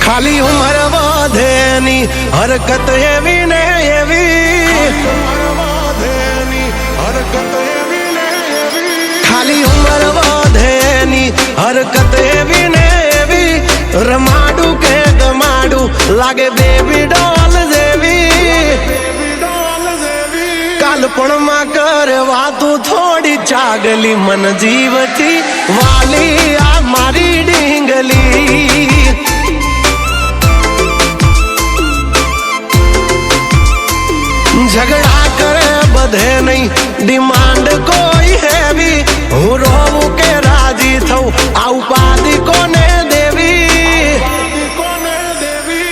खाली उम्र वाधेनी हरकत एवी ने एवी, खाली उम्र वाधेनी हरकत एवी ने एवी, रमाडू के गमाडू लागे बेबी डॉल जेवी। कालपण में करवा तू थोड़ी चागली मन जीवती वाली आ मारी ढींगली। झगड़ा करे बधे नहीं डिमांड कोई है भी, हूँ रोवू के राजी थू आ उपाधि कोने देवी।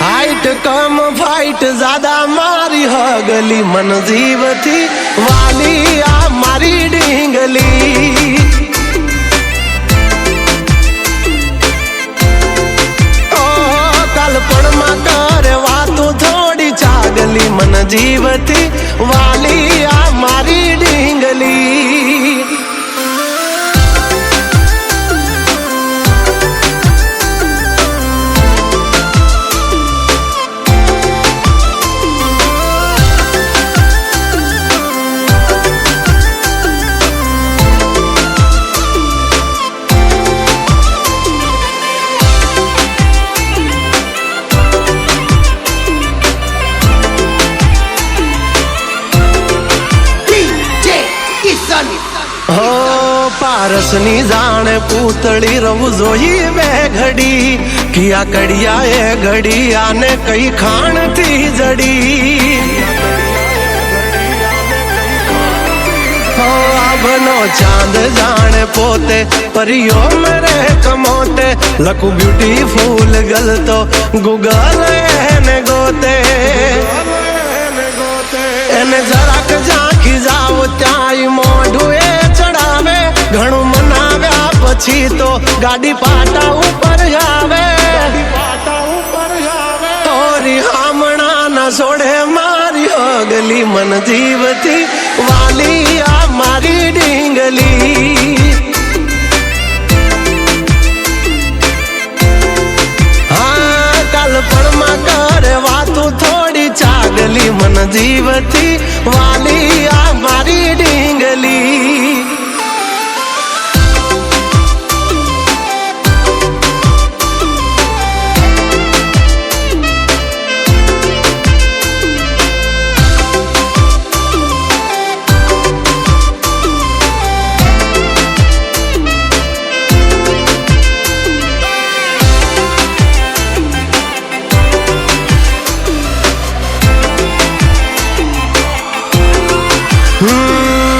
हाइट कम फाइट ज्यादा मारी हगली मन जीवती वाली आ मारी ढींगली। कालपण में करवा तू थोड़ी चागली मन जीवती वाली आ मारी ढींगली। हो पारसनी जाने पूतली रहू जोई वे घड़ी, किया कड़िया ए घड़ी आने कई खान थी जड़ी। हो आभनो चांद जाने पोते परियो मेरे कमोते, लकू ब्यूटीफुल गल तो गूगल ने गोते। एने जराक झांकी जाओ त्याई मोढू चढ़ावे, घणु मनाव्या पछी तो गाड़ी पाटा ऊपर जावे। तोरी हमणा न छोड़े मारी हगली मन जीवती वाली आ मारी ढींगली। हाँ कालपण में करवा तू थोड़ी चागली मन जीवती वाली आ मारी ढींगली।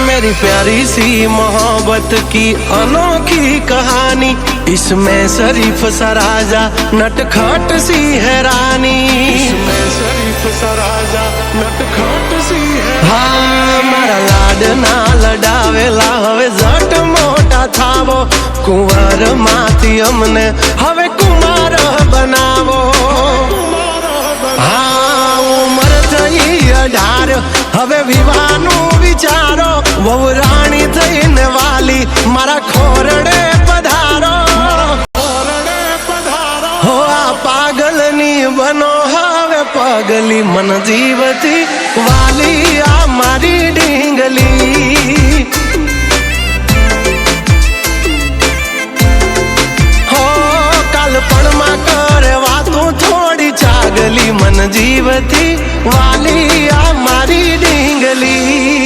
मेरी प्यारी सी मोहब्बत की अनोखी कहानी, इसमें शरीफ सा राजा नटखट सी है रानी। इसमें शरीफ सा राजा नटखट सी है। हाँ मारा लाड ना लडावेला हवे जट मोटा थावो, कुंवर माथी अमने हवे कुमार बनावो। हाँ उमर थई 18 हवे विवाहनु विचारो, वहू राणी थईने वाली मारा खोरड़े पधारो। हो आ पागलनी बनो हवे पगली मन जीवती वाली आ मारी ढींगली। हो कालपण में करवा तू थोड़ी चागली मन जीवती वाली आ मारी ढींगली।